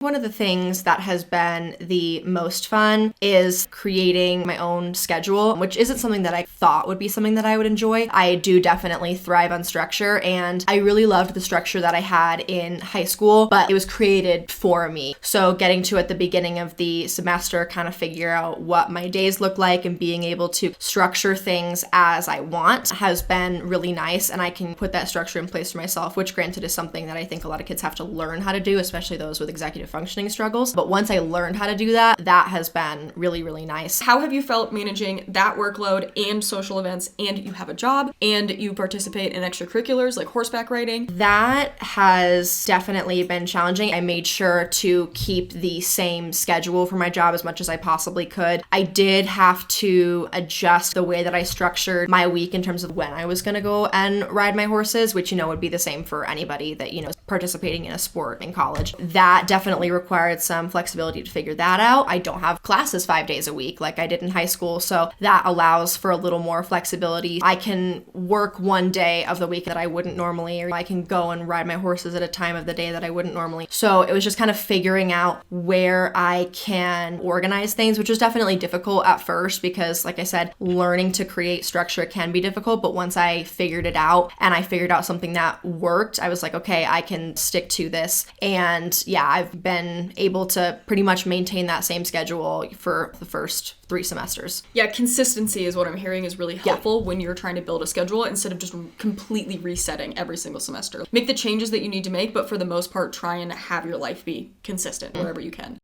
One of the things that has been the most fun is creating my own schedule, which isn't something that I thought would be something that I would enjoy. I do definitely thrive on structure, and I really loved the structure that I had in high school, but it was created for me. So getting to, at the beginning of the semester, kind of figure out what my days look like and being able to structure things as I want has been really nice, and I can put that structure in place for myself, which granted is something that I think a lot of kids have to learn how to do, especially those with executive functioning struggles. But once I learned how to do that, that has been really, really nice. How have you felt managing that workload and social events, and you have a job and you participate in extracurriculars like horseback riding? That has definitely been challenging. I made sure to keep the same schedule for my job as much as I possibly could. I did have to adjust the way that I structured my week in terms of when I was going to go and ride my horses, which, would be the same for anybody that, is participating in a sport in college. That definitely required some flexibility to figure that out. I don't have classes 5 days a week like I did in high school, so that allows for a little more flexibility. I can work one day of the week that I wouldn't normally, or I can go and ride my horses at a time of the day that I wouldn't normally. So it was just kind of figuring out where I can organize things, which was definitely difficult at first because, like I said, learning to create structure can be difficult. But once I figured it out and I figured out something that worked, I was like, okay, I can stick to this. And yeah, I've been able to pretty much maintain that same schedule for the first 3 semesters. Yeah, consistency is what I'm hearing is really helpful when you're trying to build a schedule instead of just completely resetting every single semester. Make the changes that you need to make, but for the most part, try and have your life be consistent wherever you can.